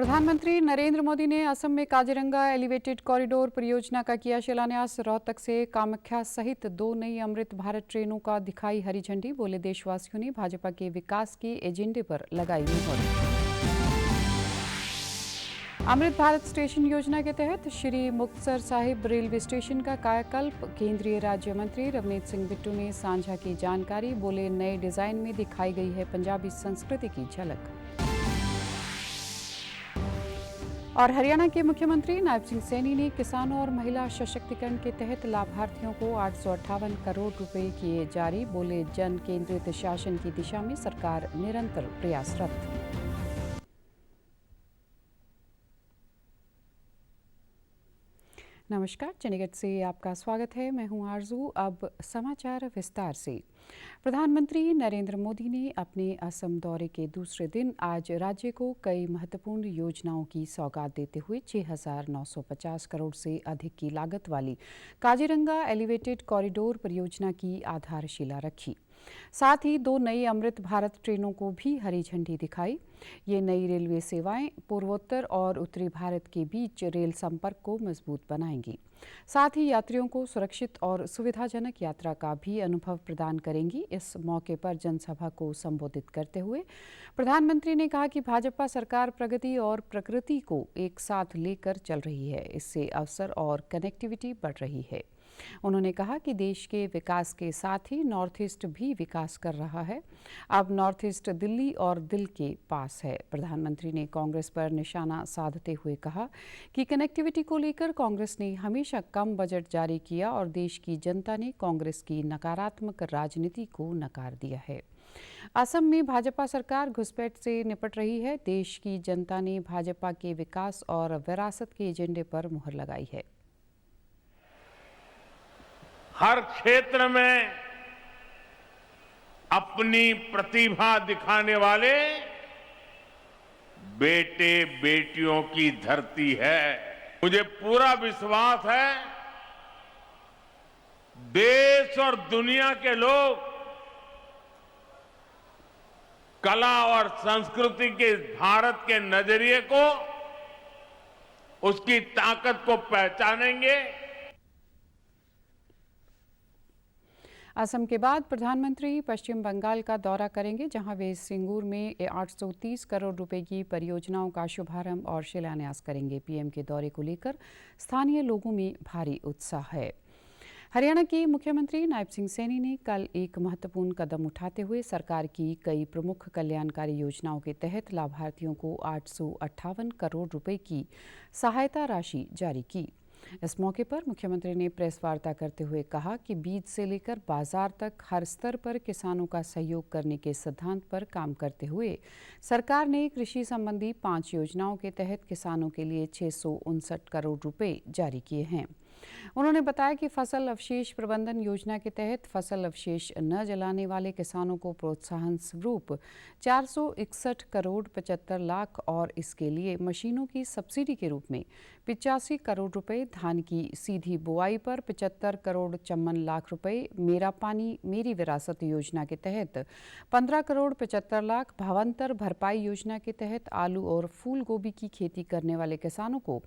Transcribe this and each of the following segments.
प्रधानमंत्री नरेंद्र मोदी ने असम में काजीरंगा एलिवेटेड कॉरिडोर परियोजना का किया शिलान्यास। रोहतक से कामाख्या सहित 2 नई अमृत भारत ट्रेनों का दिखाई हरी झंडी। बोले देशवासियों ने भाजपा के विकास के एजेंडे पर लगाई मुहर। अमृत भारत स्टेशन योजना के तहत श्री मुक्तसर साहिब रेलवे स्टेशन का कायाकल्प। केंद्रीय राज्य मंत्री रवनीत सिंह बिट्टू ने साझा की जानकारी। बोले नए डिजाइन में दिखाई गई है पंजाबी संस्कृति की झलक। और हरियाणा के मुख्यमंत्री नायब सिंह सैनी ने किसानों और महिला सशक्तिकरण के तहत लाभार्थियों को 858 करोड़ रुपए किए जारी। बोले जन केंद्रित शासन की दिशा में सरकार निरंतर प्रयासरत। नमस्कार, चंडीगढ़ से आपका स्वागत है। मैं हूं आरजू। अब समाचार विस्तार से। प्रधानमंत्री नरेंद्र मोदी ने अपने असम दौरे के दूसरे दिन आज राज्य को कई महत्वपूर्ण योजनाओं की सौगात देते हुए 6,950 करोड़ से अधिक की लागत वाली काजीरंगा एलिवेटेड कॉरिडोर परियोजना की आधारशिला रखी। साथ ही 2 नई अमृत भारत ट्रेनों को भी हरी झंडी दिखाई। ये नई रेलवे सेवाएं पूर्वोत्तर और उत्तरी भारत के बीच रेल संपर्क को मजबूत बनाएंगी। साथ ही यात्रियों को सुरक्षित और सुविधाजनक यात्रा का भी अनुभव प्रदान करेंगी। इस मौके पर जनसभा को संबोधित करते हुए प्रधानमंत्री ने कहा कि भाजपा सरकार प्रगति और प्रकृति को एक साथ लेकर चल रही है। इससे अवसर और कनेक्टिविटी बढ़ रही है। उन्होंने कहा कि देश के विकास के साथ ही नॉर्थ ईस्ट भी विकास कर रहा है। अब नॉर्थ ईस्ट दिल्ली और दिल के पास है। प्रधानमंत्री ने कांग्रेस पर निशाना साधते हुए कहा कि कनेक्टिविटी को लेकर कांग्रेस ने हमेशा कम बजट जारी किया और देश की जनता ने कांग्रेस की नकारात्मक राजनीति को नकार दिया है। असम में भाजपा सरकार घुसपैठ से निपट रही है। देश की जनता ने भाजपा के विकास और विरासत के एजेंडे पर मुहर लगाई है। हर क्षेत्र में अपनी प्रतिभा दिखाने वाले बेटे बेटियों की धरती है। मुझे पूरा विश्वास है देश और दुनिया के लोग कला और संस्कृति के भारत के नजरिए को, उसकी ताकत को पहचानेंगे। असम के बाद प्रधानमंत्री पश्चिम बंगाल का दौरा करेंगे, जहां वे सिंगूर में 830 करोड़ रुपए की परियोजनाओं का शुभारंभ और शिलान्यास करेंगे। पीएम के दौरे को लेकर स्थानीय लोगों में भारी उत्साह है। हरियाणा के मुख्यमंत्री नायब सिंह सैनी ने कल एक महत्वपूर्ण कदम उठाते हुए सरकार की कई प्रमुख कल्याणकारी योजनाओं के तहत लाभार्थियों को 858 करोड़ रुपए की सहायता राशि जारी की। इस मौके पर मुख्यमंत्री ने प्रेस वार्ता करते हुए कहा कि बीज से लेकर बाजार तक हर स्तर पर किसानों का सहयोग करने के सिद्धांत पर काम करते हुए सरकार ने कृषि संबंधी 5 योजनाओं के तहत किसानों के लिए 659 करोड़ रुपए जारी किए हैं। उन्होंने बताया कि फसल अवशेष प्रबंधन योजना के तहत फसल अवशेष न जलाने वाले किसानों को प्रोत्साहन स्वरूप 461 करोड़ 75 लाख और इसके लिए मशीनों की सब्सिडी के रूप में 85 करोड़ रुपए, धान की सीधी बुआई पर 75 करोड़ 54 लाख रुपए, मेरा पानी मेरी विरासत योजना के तहत 15 करोड़ 75 लाख, भावांतर भरपाई योजना के तहत आलू और फूल गोभी की खेती करने वाले किसानों को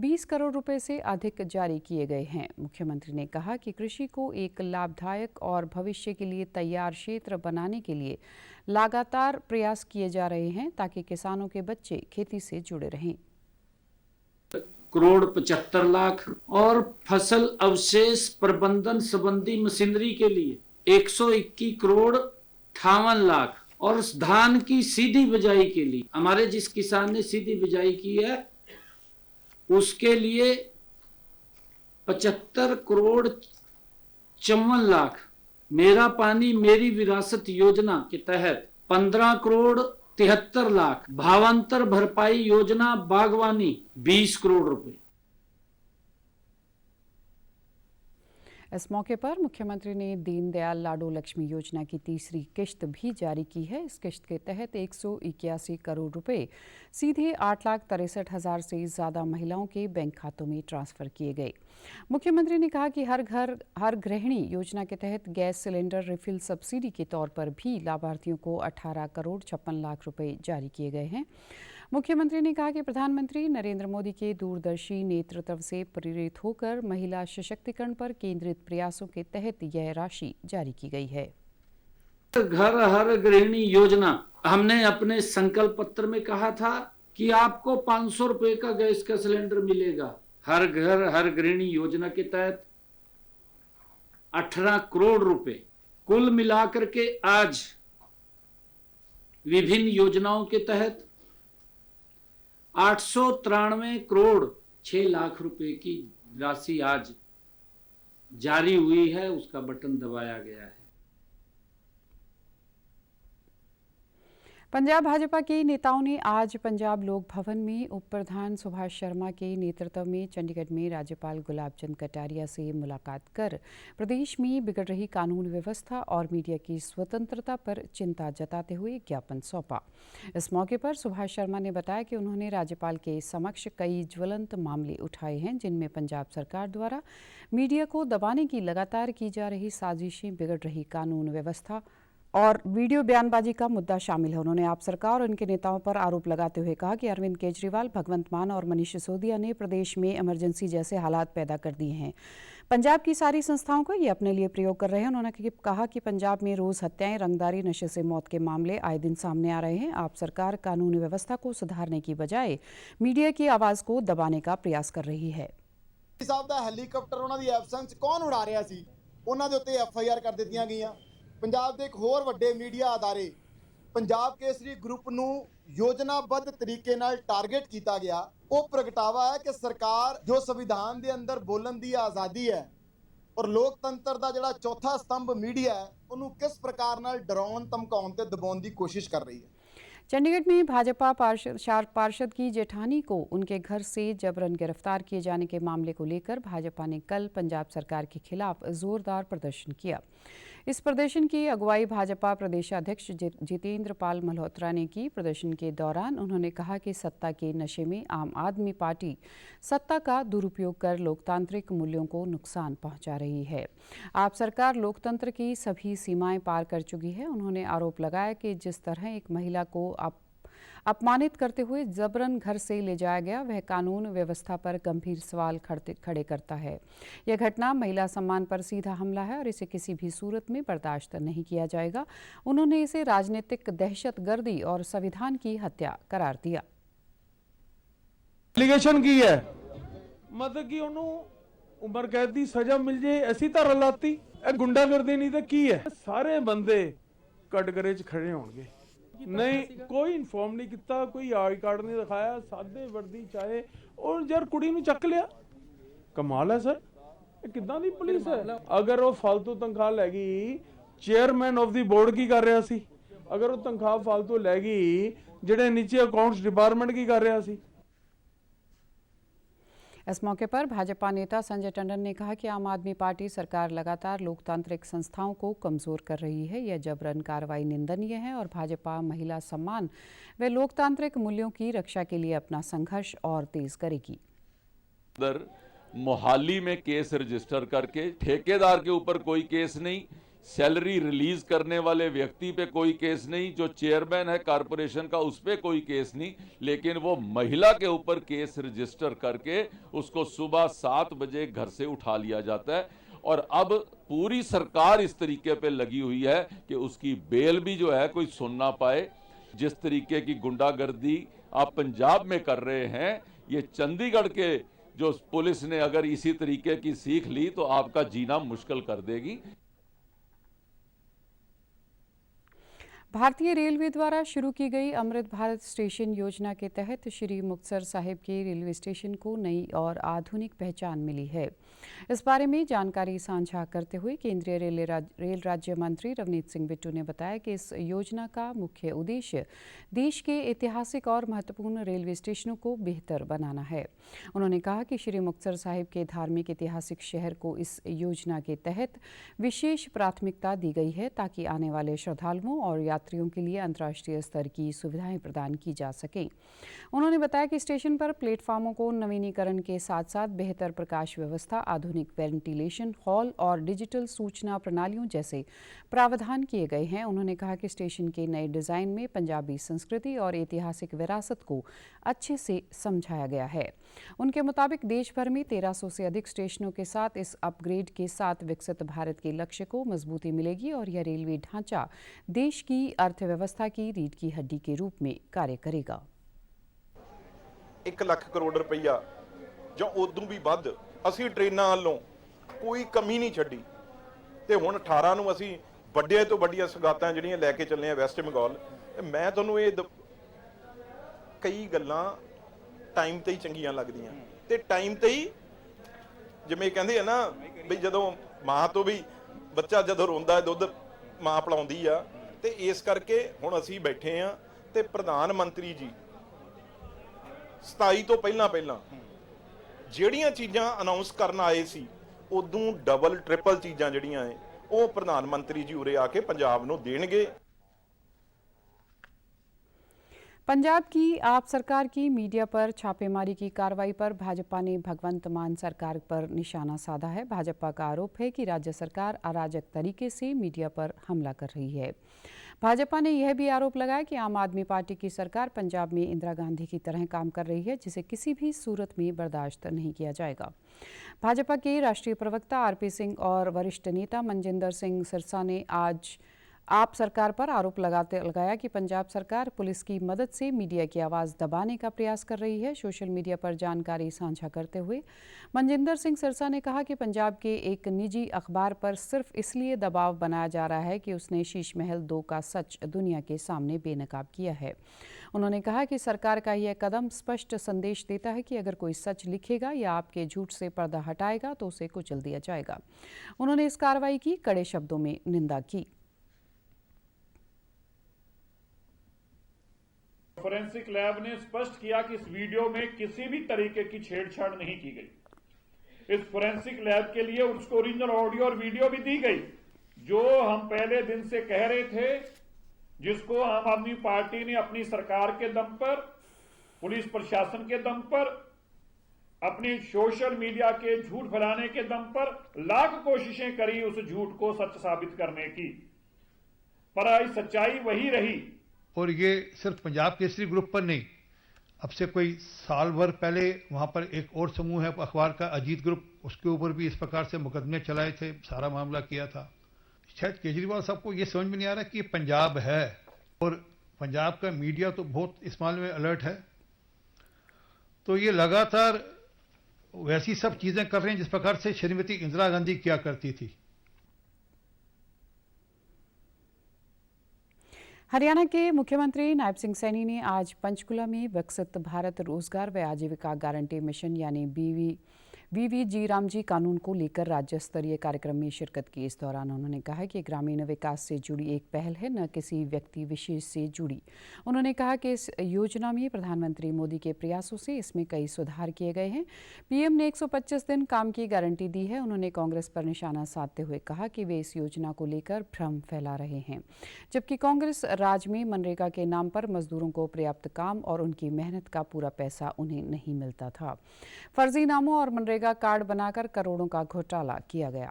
20 करोड़ रुपए से अधिक जारी किए गए हैं। मुख्यमंत्री ने कहा कि कृषि को एक लाभदायक और भविष्य के लिए तैयार क्षेत्र बनाने के लिए लगातार प्रयास किए जा रहे हैं ताकि किसानों के बच्चे खेती से जुड़े रहें। करोड़ 75 लाख और फसल अवशेष प्रबंधन संबंधी मशीनरी के लिए 121 करोड़ 58 लाख और धान की सीधी बिजाई के लिए हमारे जिस किसान ने सीधी बिजाई की है उसके लिए 75 करोड़ 54 लाख, मेरा पानी मेरी विरासत योजना के तहत 15 करोड़ 73 लाख, भावांतर भरपाई योजना बागवानी 20 करोड़ रुपए। इस मौके पर मुख्यमंत्री ने दीनदयाल लाडो लक्ष्मी योजना की तीसरी किश्त भी जारी की है। इस किश्त के तहत 181 करोड़ रुपए सीधे 8,63,000 से ज़्यादा महिलाओं के बैंक खातों में ट्रांसफ़र किए गए। मुख्यमंत्री ने कहा कि हर घर हर गृहिणी योजना के तहत गैस सिलेंडर रिफिल सब्सिडी के तौर पर भी लाभार्थियों को 18 करोड़ 56 लाख रुपए जारी किए गए हैं। मुख्यमंत्री ने कहा कि प्रधानमंत्री नरेंद्र मोदी के दूरदर्शी नेतृत्व से प्रेरित होकर महिला सशक्तिकरण पर केंद्रित प्रयासों के तहत यह राशि जारी की गई है। घर हर गृहिणी योजना, हमने अपने संकल्प पत्र में कहा था कि आपको 500 रुपए का गैस का सिलेंडर मिलेगा। हर घर हर गृहिणी योजना के तहत 18 करोड़ रुपए कुल मिलाकर के आज विभिन्न योजनाओं के तहत 893 करोड़ 6 लाख रुपए की राशि आज जारी हुई है, उसका बटन दबाया गया है। पंजाब भाजपा के नेताओं ने आज पंजाब लोक भवन में उप प्रधान सुभाष शर्मा के नेतृत्व में चंडीगढ़ में राज्यपाल गुलाब चंद कटारिया से मुलाकात कर प्रदेश में बिगड़ रही कानून व्यवस्था और मीडिया की स्वतंत्रता पर चिंता जताते हुए ज्ञापन सौंपा। इस मौके पर सुभाष शर्मा ने बताया कि उन्होंने राज्यपाल के समक्ष कई ज्वलंत मामले उठाए हैं, जिनमें पंजाब सरकार द्वारा मीडिया को दबाने की लगातार की जा रही साजिशें, बिगड़ रही कानून व्यवस्था और वीडियो बयानबाजी का मुद्दा शामिल है। उन्होंने आप सरकार और इनके नेताओं पर आरोप लगाते हुए कहा कि अरविंद केजरीवाल, भगवंत मान और मनीष सिसोदिया ने प्रदेश में इमरजेंसी जैसे हालात पैदा कर दिए हैं। पंजाब की सारी संस्थाओं को ये अपने लिए प्रयोग कर रहे हैं। उन्होंने कहा कि पंजाब में रोज हत्याएं, रंगदारी, नशे से मौत के मामले आए दिन सामने आ रहे हैं। आप सरकार कानूनी व्यवस्था को सुधारने की बजाय मीडिया की आवाज को दबाने का प्रयास कर रही है। साहब दा हेलीकाप्टर उन्हां दी एब्सेंस कौन उड़ा रहा सी, उन्हां दे उत्ते FIR कर दित्तियां गईयां। पंजाब के एक होर वड्डे मीडिया अदारे पंजाब केसरी ग्रुप नूं योजनाबद्ध तरीके नाल टारगेट किया गया। वो प्रगटावा है कि सरकार जो संविधान के अंदर बोलन की आज़ादी है और लोकतंत्र का जिहड़ा चौथा स्तंभ मीडिया है, उन्होंने किस प्रकार नाल डराउण धमकाउण ते दबाउण की कोशिश कर रही है। चंडीगढ़ में भाजपा पार्षद की जेठानी को उनके घर से जबरन गिरफ्तार किए जाने के मामले को लेकर भाजपा ने कल पंजाब सरकार के खिलाफ जोरदार प्रदर्शन किया। इस प्रदर्शन की अगुवाई भाजपा प्रदेशाध्यक्ष जितेंद्र पाल मल्होत्रा ने की। प्रदर्शन के दौरान उन्होंने कहा कि सत्ता के नशे में आम आदमी पार्टी सत्ता का दुरुपयोग कर लोकतांत्रिक मूल्यों को नुकसान पहुंचा रही है। आप सरकार लोकतंत्र की सभी सीमाएं पार कर चुकी है। उन्होंने आरोप लगाया कि जिस तरह एक महिला को अपमानित करते हुए जबरन घर से ले जाया गया, वह कानून व्यवस्था पर गंभीर सवाल खड़े करता है। यह घटना महिला सम्मान पर सीधा हमला है और इसे किसी भी सूरत में बर्दाश्त नहीं किया जाएगा। उन्होंने इसे राजनीतिक दहशतगर्दी और संविधान की हत्या करार दिया। एलिगेशन की है मतलब कि उन्होंने उम्र कैद की सजा मिल जाए, ऐसी धारा लाती। गुंडागर्दी नहीं तो की है। सारे बंदे कटघरे च खड़े होंगे, नहीं कोई इन्फॉर्म नहीं किया, कोई आई कार्ड नहीं दिखाया, सादे वर्दी चाहे और यार कुड़ी नूं चक लिया। कमाल है सर, किदां दी पुलिस है। अगर वो फालतू तनख्वाह लैगी, चेयरमैन ऑफ द बोर्ड की कर रहा सी। अगर वो तनख्वाह फालतू लैगी, जेडे नीचे अकाउंट्स डिपार्टमेंट की कर रहा सी। इस मौके पर भाजपा नेता संजय टंडन ने कहा कि आम आदमी पार्टी सरकार लगातार लोकतांत्रिक संस्थाओं को कमजोर कर रही है। यह जबरन कार्रवाई निंदनीय है और भाजपा महिला सम्मान व लोकतांत्रिक मूल्यों की रक्षा के लिए अपना संघर्ष और तेज करेगी। मोहाली में केस रजिस्टर करके ठेकेदार के ऊपर कोई केस नहीं, सैलरी रिलीज करने वाले व्यक्ति पे कोई केस नहीं, जो चेयरमैन है कारपोरेशन का उस पे कोई केस नहीं, लेकिन वो महिला के ऊपर केस रजिस्टर करके उसको सुबह 7 बजे घर से उठा लिया जाता है। और अब पूरी सरकार इस तरीके पे लगी हुई है कि उसकी बेल भी जो है कोई सुन ना पाए। जिस तरीके की गुंडागर्दी आप पंजाब में कर रहे हैं, ये चंडीगढ़ के जो पुलिस ने अगर इसी तरीके की सीख ली तो आपका जीना मुश्किल कर देगी। भारतीय रेलवे द्वारा शुरू की गई अमृत भारत स्टेशन योजना के तहत श्री मुक्तसर साहिब के रेलवे स्टेशन को नई और आधुनिक पहचान मिली है। इस बारे में जानकारी साझा करते हुए केंद्रीय रेल राज्य मंत्री रवनीत सिंह बिट्टू ने बताया कि इस योजना का मुख्य उद्देश्य देश के ऐतिहासिक और महत्वपूर्ण रेलवे स्टेशनों को बेहतर बनाना है। उन्होंने कहा कि श्री मुक्तसर साहिब के धार्मिक ऐतिहासिक शहर को इस योजना के तहत विशेष प्राथमिकता दी गई है ताकि आने वाले श्रद्धालुओं और यात्रियों के लिए अंतर्राष्ट्रीय स्तर की सुविधाएं प्रदान की जा सकें। उन्होंने बताया कि स्टेशन पर प्लेटफार्मों को नवीनीकरण के साथ साथ बेहतर प्रकाश व्यवस्था, आधुनिक वेंटिलेशन हॉल और डिजिटल सूचना प्रणालियों जैसे प्रावधान किए गए हैं। उन्होंने कहा कि स्टेशन के नए डिज़ाइन में पंजाबी संस्कृति और ऐतिहासिक विरासत को अच्छे से समझाया गया है। उनके मुताबिक देश भर में 1300 से अधिक स्टेशनों के साथ इस अपग्रेड के साथ विकसित भारत के लक्ष्य को मजबूती मिलेगी और यह रेलवे ढांचा देश की अर्थव्यवस्था की रीढ़ की हड्डी के रूप में कार्य करेगा। 1 ਲੱਖ ਕਰੋੜ ਰੁਪਈਆ ਜਾਂ ਉਦੋਂ ਵੀ ਵੱਧ ਅਸੀਂ ਟ੍ਰੇਨਾਂ ਵੱਲੋਂ ਕੋਈ ਕਮੀ ਨਹੀਂ ਛੱਡੀ ਤੇ ਹੁਣ 18 ਨੂੰ ਅਸੀਂ ਵੱਡੇ ਤੋਂ ਵੱਡੀਆਂ ਸੁਗਾਤਾਂ ਜਿਹੜੀਆਂ ਲੈ ਕੇ ਚੱਲੇ ਆ ਵੈਸਟ ਬੰਗਾਲ। ਮੈਂ ਤੁਹਾਨੂੰ ਇਹ ਕਈ ਗੱਲਾਂ ਟਾਈਮ ਤੇ ਹੀ ਚੰਗੀਆਂ ਲੱਗਦੀਆਂ ਤੇ ਟਾਈਮ ਤੇ ਹੀ ਜਿਵੇਂ ਕਹਿੰਦੇ ਆ ਨਾ ਵੀ ਜਦੋਂ ਮਾਂ ਤੋਂ ਵੀ ਬੱਚਾ ਜਦੋਂ ਰੋਂਦਾ ਦੁੱਧ ਮਾਂ ਪਿਲਾਉਂਦੀ ਆ ਤੇ ਇਸ ਕਰਕੇ ਹੁਣ ਅਸੀਂ ਬੈਠੇ ਆ ਤੇ ਪ੍ਰਧਾਨ ਮੰਤਰੀ ਜੀ 27 ਤੋਂ ਪਹਿਲਾਂ ਜਿਹੜੀਆਂ ਚੀਜ਼ਾਂ ਅਨਾਉਂਸ ਕਰਨ ਆਏ ਸੀ ਉਦੋਂ ਡਬਲ ਟ੍ਰਿਪਲ ਚੀਜ਼ਾਂ ਜਿਹੜੀਆਂ ਹੈ ਉਹ ਪ੍ਰਧਾਨ ਮੰਤਰੀ ਜੀ ਉਰੇ ਆ ਕੇ ਪੰਜਾਬ ਨੂੰ ਦੇਣਗੇ। पंजाब की आप सरकार की मीडिया पर छापेमारी की कार्रवाई पर भाजपा ने भगवंत मान सरकार पर निशाना साधा है। भाजपा का आरोप है कि राज्य सरकार अराजक तरीके से मीडिया पर हमला कर रही है। भाजपा ने यह भी आरोप लगाया कि आम आदमी पार्टी की सरकार पंजाब में इंदिरा गांधी की तरह काम कर रही है, जिसे किसी भी सूरत में बर्दाश्त नहीं किया जाएगा। भाजपा के राष्ट्रीय प्रवक्ता आरपी सिंह और वरिष्ठ नेता मनजिंदर सिंह सिरसा ने आज आप सरकार पर आरोप लगाया कि पंजाब सरकार पुलिस की मदद से मीडिया की आवाज़ दबाने का प्रयास कर रही है। सोशल मीडिया पर जानकारी साझा करते हुए मनजिंदर सिंह सिरसा ने कहा कि पंजाब के एक निजी अखबार पर सिर्फ इसलिए दबाव बनाया जा रहा है कि उसने शीश महल 2 का सच दुनिया के सामने बेनकाब किया है। उन्होंने कहा कि सरकार का यह कदम स्पष्ट संदेश देता है कि अगर कोई सच लिखेगा या आपके झूठ से पर्दा हटाएगा तो उसे कुचल दिया जाएगा। उन्होंने इस कार्रवाई की कड़े शब्दों में निंदा की। फोरेंसिक लैब ने स्पष्ट किया कि इस वीडियो में किसी भी तरीके की छेड़छाड़ नहीं की गई। इस फोरेंसिक लैब के लिए उसको ओरिजिनल ऑडियो और वीडियो भी दी गई। जो हम पहले दिन से कह रहे थे, जिसको आम आदमी पार्टी ने अपनी सरकार के दम पर, पुलिस प्रशासन के दम पर, अपनी सोशल मीडिया के झूठ फैलाने के दम पर लाख कोशिशें करी उस झूठ को सच साबित करने की, पर आई सच्चाई वही रही। और ये सिर्फ पंजाब केसरी ग्रुप पर नहीं, अब से कोई साल भर पहले वहाँ पर एक और समूह है अखबार का अजीत ग्रुप, उसके ऊपर भी इस प्रकार से मुकदमे चलाए थे, सारा मामला किया था। शायद केजरीवाल साहब को ये समझ में नहीं आ रहा कि ये पंजाब है और पंजाब का मीडिया तो बहुत इस मामले में अलर्ट है, तो ये लगातार वैसी सब चीज़ें कर रहे हैं जिस प्रकार से श्रीमती इंदिरा गांधी किया करती थी। हरियाणा के मुख्यमंत्री नायब सिंह सैनी ने आज पंचकुला में विकसित भारत रोजगार व आजीविका गारंटी मिशन यानी वीवीजी रामजी कानून को लेकर राज्य स्तरीय कार्यक्रम में शिरकत की। इस दौरान उन्होंने कहा कि ग्रामीण विकास से जुड़ी एक पहल है, न किसी व्यक्ति विशेष से जुड़ी। उन्होंने कहा कि इस योजना में प्रधानमंत्री मोदी के प्रयासों से इसमें कई सुधार किए गए हैं। पीएम ने 125 दिन काम की गारंटी दी है। उन्होंने कांग्रेस पर निशाना साधते हुए कहा कि वे इस योजना को लेकर भ्रम फैला रहे हैं, जबकि कांग्रेस राज में मनरेगा के नाम पर मजदूरों को पर्याप्त काम और उनकी मेहनत का पूरा पैसा उन्हें नहीं मिलता था। फर्जी नामों और मनरेगा कार्ड बनाकर करोड़ों का घोटाला किया गया।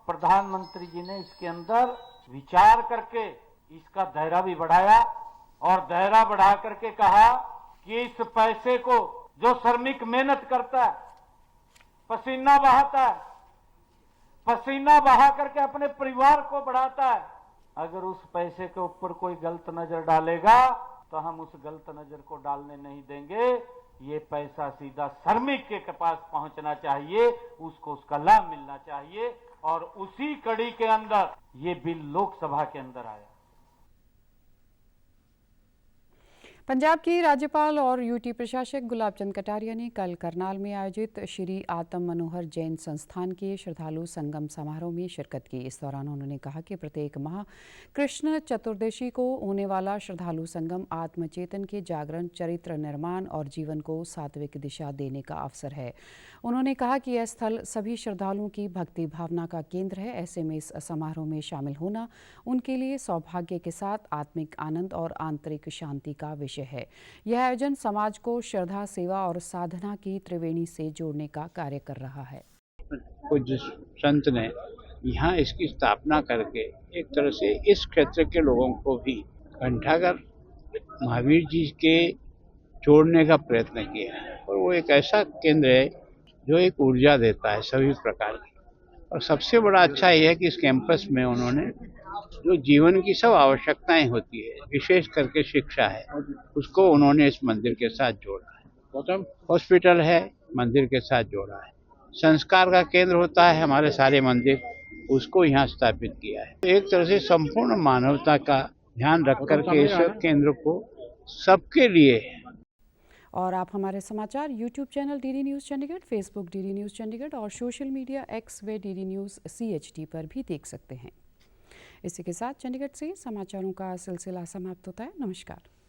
प्रधानमंत्री जी ने इसके अंदर विचार करके इसका दायरा भी बढ़ाया और दायरा बढ़ा करके कहा कि इस पैसे को जो श्रमिक मेहनत करता है, पसीना बहाता है, पसीना बहा करके अपने परिवार को बढ़ाता है, अगर उस पैसे के ऊपर कोई गलत नजर डालेगा तो हम उस गलत नजर को डालने नहीं देंगे। ये पैसा सीधा श्रमिक के पास पहुंचना चाहिए, उसको उसका लाभ मिलना चाहिए। और उसी कड़ी के अंदर ये बिल लोकसभा के अंदर आया। पंजाब की राज्यपाल और यूटी प्रशासक गुलाब चंद कटारिया ने कल करनाल में आयोजित श्री आत्म मनोहर जैन संस्थान के श्रद्धालु संगम समारोह में शिरकत की। इस दौरान उन्होंने कहा कि प्रत्येक माह कृष्ण चतुर्दशी को होने वाला श्रद्धालु संगम आत्मचेतन के जागरण, चरित्र निर्माण और जीवन को सात्विक दिशा देने का अवसर है। उन्होंने कहा कि यह स्थल सभी श्रद्धालुओं की भक्ति भावना का केंद्र है। ऐसे में इस समारोह में शामिल होना उनके लिए सौभाग्य के साथ आत्मिक आनंद और आंतरिक शांति का विषय है। यह आयोजन समाज को श्रद्धा, सेवा और साधना की त्रिवेणी से जोड़ने का कार्य कर रहा है। कुछ संत ने यहाँ इसकी स्थापना करके एक तरह से इस क्षेत्र के लोगों को भी घंटाघर महावीर जी के जोड़ने का प्रयत्न किया है और वो एक ऐसा केंद्र है जो एक ऊर्जा देता है सभी प्रकार की। और सबसे बड़ा अच्छा यह है कि इस कैंपस में उन्होंने जो जीवन की सब आवश्यकताएं होती है, विशेष करके शिक्षा है, उसको उन्होंने इस मंदिर के साथ जोड़ा है। मतलब हॉस्पिटल है, मंदिर के साथ जोड़ा है। संस्कार का केंद्र होता है हमारे सारे मंदिर, उसको यहाँ स्थापित किया है। एक तरह से संपूर्ण मानवता का ध्यान रख करके इस केंद्र को सबके लिए। और आप हमारे समाचार YouTube channel DD news Chandigarh, Facebook DD news Chandigarh और सोशल मीडिया एक्स व डीडी न्यूज़ CHD पर भी देख सकते हैं। इसी के साथ चंडीगढ़ से समाचारों का सिलसिला समाप्त होता है। नमस्कार।